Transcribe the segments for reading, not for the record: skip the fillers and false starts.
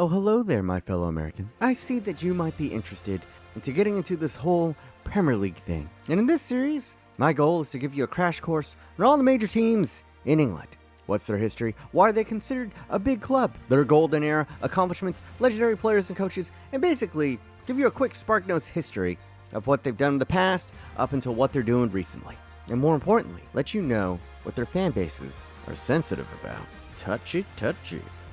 Oh, hello there, my fellow American. I see that you might be interested into getting into this whole Premier League thing. And in this series, my goal is to give you a crash course on all the major teams in England. What's their history? Why are they considered a big club? Their golden era, accomplishments, legendary players and coaches, and basically give you a quick SparkNotes history of what they've done in the past up until what they're doing recently. And more importantly, let you know what their fan bases are sensitive about. Touchy.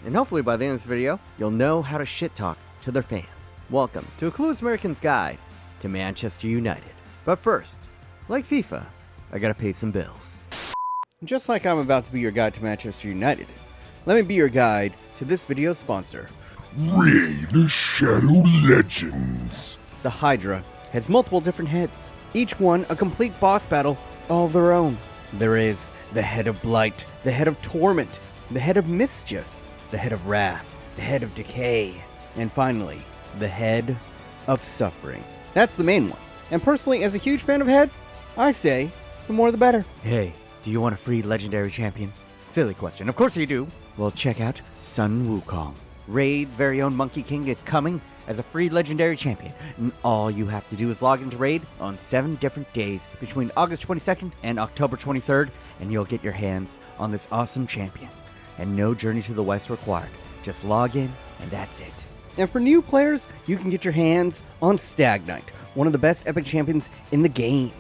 And hopefully by the end of this video, you'll know how to shit talk to their fans. Welcome to a Clueless American's Guide to Manchester United. But first, like FIFA, I gotta pay some bills. Just like I'm about to be your guide to Manchester United, let me be your guide to this video's sponsor. Raid Shadow Legends. The Hydra has multiple different heads, each one a complete boss battle all their own. There is the head of Blight, the head of Torment, the head of Mischief, the head of Wrath, the head of Decay, and finally, the head of Suffering. That's the main one. And personally, as a huge fan of heads, I say, the more the better. Hey, do you want a free legendary champion? Silly question. Of course you do. Well, check out Sun Wukong. Raid's very own Monkey King is coming as a free legendary champion. And all you have to do is log into Raid on 7 different days between August 22nd and October 23rd, and you'll get your hands on this awesome champion. And no journey to the west required. Just log in, and that's it. And for new players, you can get your hands on Stag Knight, one of the best epic champions in the game.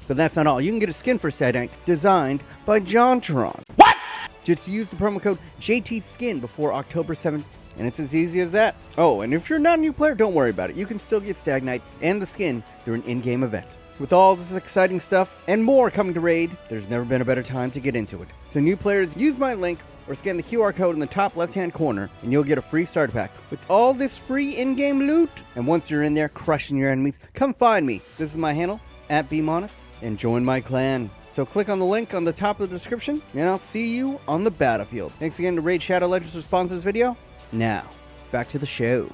But that's not all. You can get a skin for Stag Knight designed by JonTron. What? Just use the promo code JTSkin before October 7th, and it's as easy as that. Oh, and if you're not a new player, don't worry about it. You can still get Stag Knight and the skin through an in-game event. With all this exciting stuff and more coming to Raid, there's never been a better time to get into it. So new players, use my link or scan the QR code in the top left-hand corner, and you'll get a free starter pack with all this free in-game loot. And once you're in there crushing your enemies, come find me. This is my handle, @BMOnus, and join my clan. So click on the link on the top of the description, and I'll see you on the battlefield. Thanks again to Raid Shadow Legends for sponsoring this video. Now, back to the show.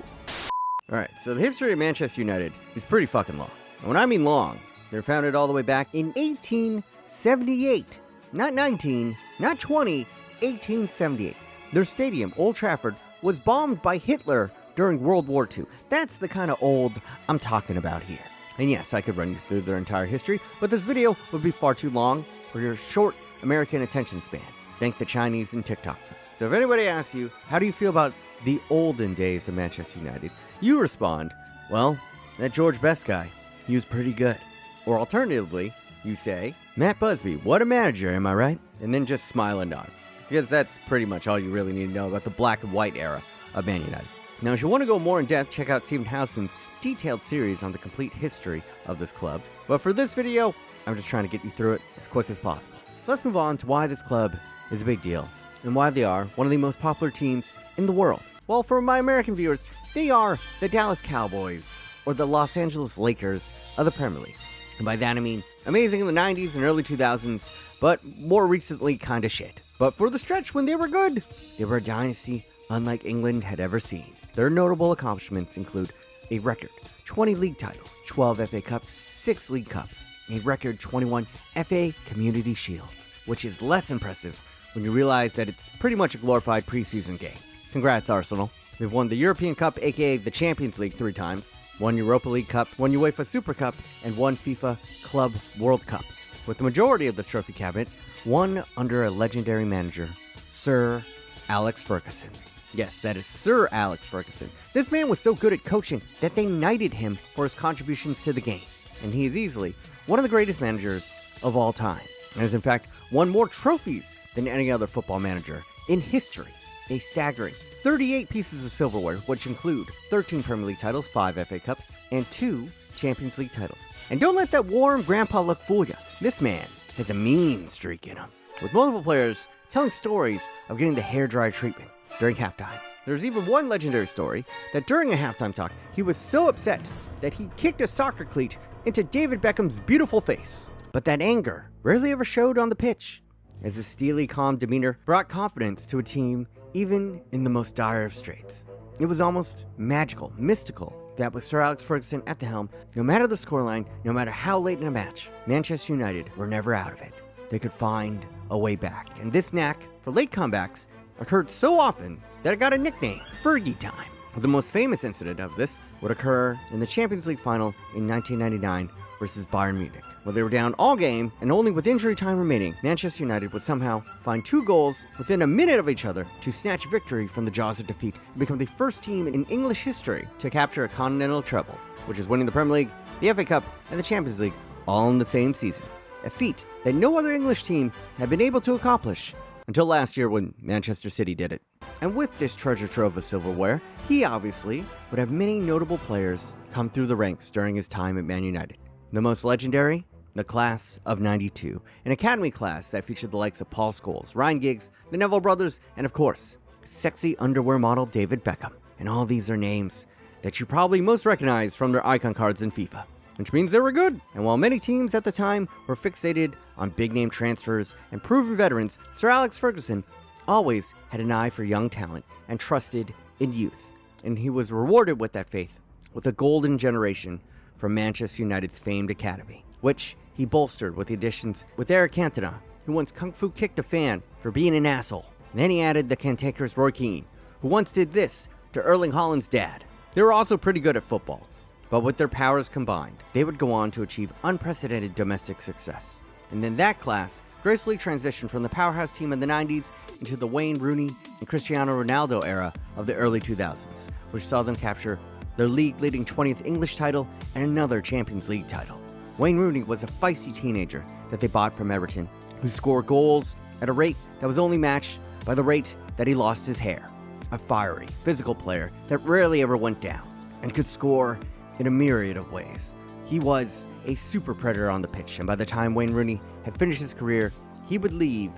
Alright, so the history of Manchester United is pretty fucking long. And when I mean long, they're founded all the way back in 1878. Not 19, not 20, 1878. Their stadium, Old Trafford, was bombed by Hitler during World War II. That's the kind of old I'm talking about here. And yes, I could run you through their entire history, but this video would be far too long for your short American attention span. Thank the Chinese and TikTok. So if anybody asks you, how do you feel about the olden days of Manchester United? You respond, well, that George Best guy, he was pretty good. Or alternatively, you say, Matt Busby, what a manager, am I right? And then just smile and nod. Because that's pretty much all you really need to know about the black and white era of Man United. Now, if you want to go more in depth, check out Stephen Howson's detailed series on the complete history of this club. But for this video, I'm just trying to get you through it as quick as possible. So let's move on to why this club is a big deal and why they are one of the most popular teams in the world. Well, for my American viewers, they are the Dallas Cowboys or the Los Angeles Lakers of the Premier League. And by that I mean amazing in the 90s and early 2000s, but more recently kinda shit. But for the stretch when they were good, they were a dynasty unlike England had ever seen. Their notable accomplishments include a record 20 league titles, 12 FA Cups, 6 League Cups, a record 21 FA Community Shields, which is less impressive when you realize that it's pretty much a glorified preseason game. Congrats, Arsenal. They've won the European Cup, aka the Champions League, 3 times, 1 Europa League Cup, 1 UEFA Super Cup, and 1 FIFA Club World Cup, with the majority of the trophy cabinet won under a legendary manager, Sir Alex Ferguson. Yes, that is Sir Alex Ferguson. This man was so good at coaching that they knighted him for his contributions to the game, and he is easily one of the greatest managers of all time, and has in fact won more trophies than any other football manager in history. A staggering 38 pieces of silverware, which include 13 Premier League titles, 5 FA Cups, and 2 Champions League titles. And don't let that warm grandpa look fool you. This man has a mean streak in him, with multiple players telling stories of getting the hairdryer treatment during halftime. There's even one legendary story that during a halftime talk, he was so upset that he kicked a soccer cleat into David Beckham's beautiful face. But that anger rarely ever showed on the pitch, as his steely, calm demeanor brought confidence to a team even in the most dire of straits. It was almost magical, mystical, that with Sir Alex Ferguson at the helm, no matter the scoreline, no matter how late in a match, Manchester United were never out of it. They could find a way back, and this knack for late comebacks occurred so often that it got a nickname, Fergie Time. The most famous incident of this would occur in the Champions League final in 1999 versus Bayern Munich, where they were down all game and only with injury time remaining, Manchester United would somehow find 2 goals within a minute of each other to snatch victory from the jaws of defeat and become the first team in English history to capture a continental treble, which is winning the Premier League, the FA Cup, and the Champions League all in the same season. A feat that no other English team had been able to accomplish until last year when Manchester City did it. And with this treasure trove of silverware, he obviously would have many notable players come through the ranks during his time at Man United. The most legendary? The class of '92, an academy class that featured the likes of Paul Scholes, Ryan Giggs, the Neville brothers, and of course, sexy underwear model David Beckham. And all these are names that you probably most recognize from their icon cards in FIFA, which means they were good. And while many teams at the time were fixated on big-name transfers and proven veterans, Sir Alex Ferguson always had an eye for young talent and trusted in youth. And he was rewarded with that faith with a golden generation from Manchester United's famed academy, which he bolstered with the additions with Eric Cantona, who once kung fu kicked a fan for being an asshole. And then he added the cantankerous Roy Keane, who once did this to Erling Haaland's dad. They were also pretty good at football, but with their powers combined, they would go on to achieve unprecedented domestic success. And then that class gracefully transitioned from the powerhouse team in the 90s into the Wayne Rooney and Cristiano Ronaldo era of the early 2000s, which saw them capture their league-leading 20th English title and another Champions League title. Wayne Rooney was a feisty teenager that they bought from Everton, who scored goals at a rate that was only matched by the rate that he lost his hair. A fiery, physical player that rarely ever went down and could score in a myriad of ways. He was a super predator on the pitch, and by the time Wayne Rooney had finished his career, he would leave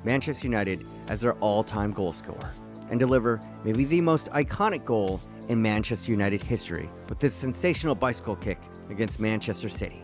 Manchester United as their all-time goal scorer and deliver maybe the most iconic goal in Manchester United history with this sensational bicycle kick against Manchester City.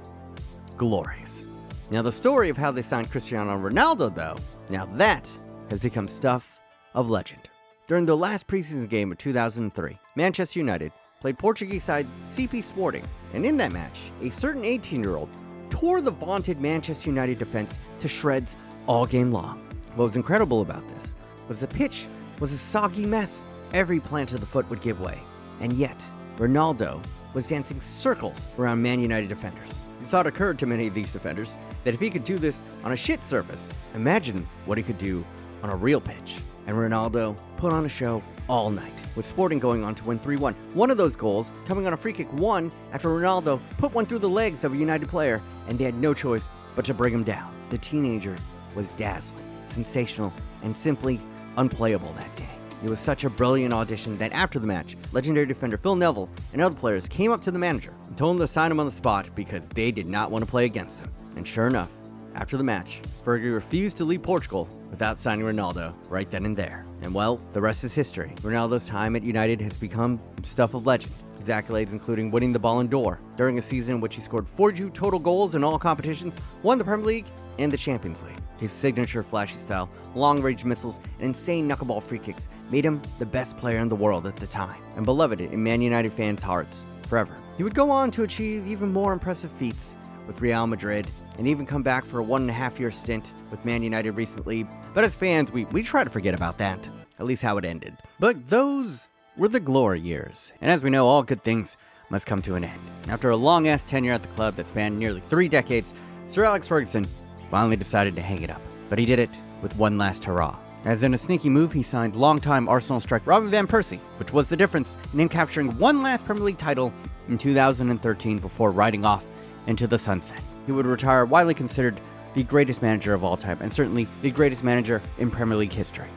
Glorious. Now the story of how they signed Cristiano Ronaldo, though, now that has become stuff of legend. During the last preseason game of 2003, Manchester United played Portuguese side CP Sporting, and in that match, a certain 18-year-old tore the vaunted Manchester United defense to shreds all game long. What was incredible about this was the pitch was a soggy mess. Every plant of the foot would give way, and yet Ronaldo was dancing circles around Man United defenders. The thought occurred to many of these defenders that if he could do this on a shit surface, imagine what he could do on a real pitch. And Ronaldo put on a show all night, with Sporting going on to win 3-1. One of those goals coming on a free kick won after Ronaldo put one through the legs of a United player, and they had no choice but to bring him down. The teenager was dazzling, sensational, and simply unplayable that day. It was such a brilliant audition that after the match, legendary defender Phil Neville and other players came up to the manager and told him to sign him on the spot because they did not want to play against him. And sure enough, after the match, Fergie refused to leave Portugal without signing Ronaldo right then and there. And well, the rest is history. Ronaldo's time at United has become stuff of legend. His accolades including winning the Ballon d'Or during a season in which he scored 42 total goals in all competitions, won the Premier League and the Champions League. His signature flashy style, long-range missiles, and insane knuckleball free kicks made him the best player in the world at the time, and beloved in Man United fans' hearts forever. He would go on to achieve even more impressive feats with Real Madrid, and even come back for a 1.5-year stint with Man United recently. But as fans, we try to forget about that, at least how it ended. But those were the glory years, and as we know, all good things must come to an end. After a long-ass tenure at the club that spanned nearly 3 decades, Sir Alex Ferguson finally decided to hang it up. But he did it with one last hurrah. As in a sneaky move, he signed longtime Arsenal striker Robin van Persie, which was the difference in him capturing one last Premier League title in 2013 before riding off into the sunset. He would retire widely considered the greatest manager of all time, and certainly the greatest manager in Premier League history.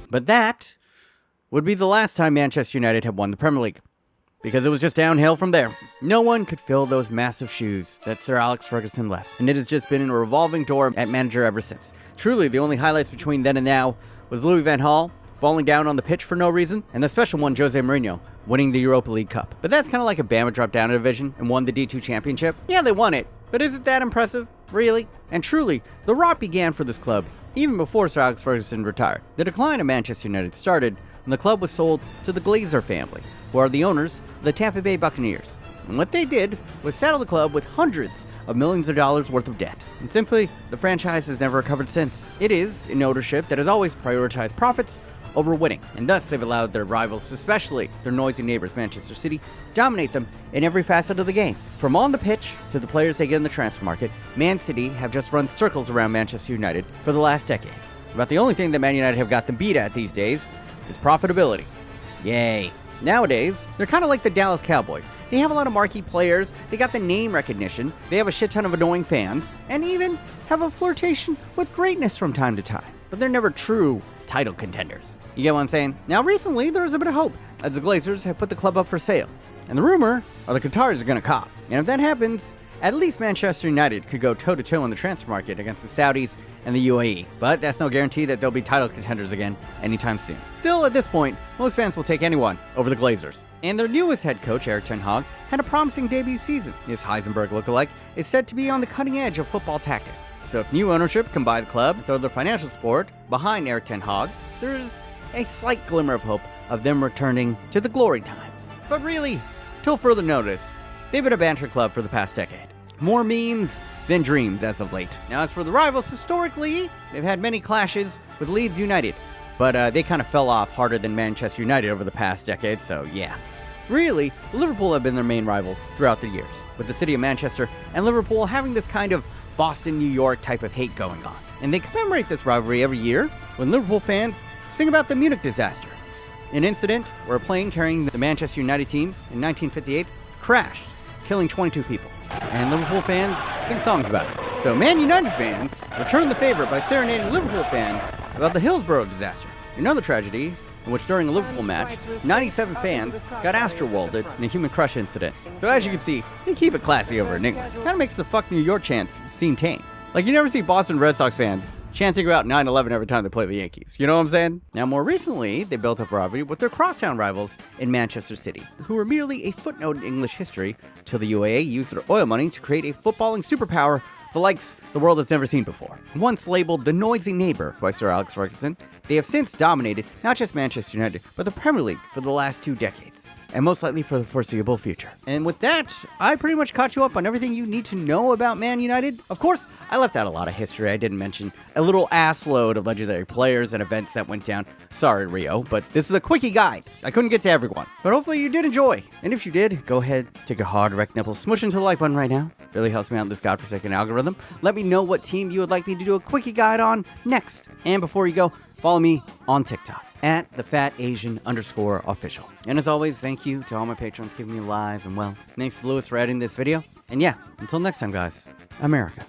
But that would be the last time Manchester United had won the Premier League, because it was just downhill from there. No one could fill those massive shoes that Sir Alex Ferguson left, and it has just been a revolving door at manager ever since. Truly, the only highlights between then and now was Louis van Gaal falling down on the pitch for no reason, and the special one, Jose Mourinho, winning the Europa League Cup. But that's kind of like a Bama dropped down a division and won the D2 championship. Yeah, they won it, but is it that impressive? Really? And truly, the rot began for this club even before Sir Alex Ferguson retired. The decline of Manchester United started when the club was sold to the Glazer family, who are the owners of the Tampa Bay Buccaneers. And what they did was saddle the club with hundreds of millions of dollars worth of debt. And simply, the franchise has never recovered since. It is an ownership that has always prioritized profits over winning, and thus they've allowed their rivals, especially their noisy neighbors Manchester City, dominate them in every facet of the game. From on the pitch to the players they get in the transfer market, Man City have just run circles around Manchester United for the last decade. About the only thing that Man United have got them beat at these days is profitability. Yay. Nowadays, they're kind of like the Dallas Cowboys. They have a lot of marquee players, they got the name recognition, they have a shit ton of annoying fans, and even have a flirtation with greatness from time to time. But they're never true title contenders. You get what I'm saying? Now recently, there was a bit of hope, as the Glazers have put the club up for sale. And the rumor are the Qataris are going to cop. And if that happens, at least Manchester United could go toe-to-toe in the transfer market against the Saudis and the UAE, but that's no guarantee that they'll be title contenders again anytime soon. Still, at this point, most fans will take anyone over the Glazers. And their newest head coach, Erik ten Hag, had a promising debut season. His Heisenberg lookalike is said to be on the cutting edge of football tactics. So if new ownership can buy the club and throw their financial support behind Erik ten Hag, there's a slight glimmer of hope of them returning to the glory times. But really, till further notice, they've been a banter club for the past decade. More memes than dreams as of late. Now, as for the rivals, historically, they've had many clashes with Leeds United, but they kind of fell off harder than Manchester United over the past decade, so yeah. Really, Liverpool have been their main rival throughout the years, with the city of Manchester and Liverpool having this kind of Boston, New York type of hate going on. And they commemorate this rivalry every year when Liverpool fans sing about the Munich disaster, an incident where a plane carrying the Manchester United team in 1958 crashed, killing 22 people. And Liverpool fans sing songs about it. So Man United fans return the favor by serenading Liverpool fans about the Hillsborough disaster, another tragedy in which during a Liverpool match, 97 fans got astro-welded in a human crush incident. So as you can see, they keep it classy over in England. Kind of makes the fuck New York chants seem tame. Like you never see Boston Red Sox fans chanting about 9/11 every time they play the Yankees. You know what I'm saying? Now, more recently, they built up a rivalry with their crosstown rivals in Manchester City, who were merely a footnote in English history till the UAE used their oil money to create a footballing superpower the likes the world has never seen before. Once labeled the noisy neighbor by Sir Alex Ferguson, they have since dominated not just Manchester United, but the Premier League for the last 2 decades. And most likely for the foreseeable future. And with that, I pretty much caught you up on everything you need to know about Man United. Of course, I left out a lot of history. I didn't mention a little ass load of legendary players and events that went down. Sorry, Rio, but this is a quickie guide. I couldn't get to everyone. But hopefully you did enjoy. And if you did, go ahead, take a hard erect nipple, smush into the like button right now. Really helps me out in this godforsaken algorithm. Let me know what team you would like me to do a quickie guide on next. And before you go, follow me on TikTok at @thefatasian_official. And as always, thank you to all my patrons keeping me alive and well. Thanks to Lewis for editing this video. And yeah, until next time, guys, America.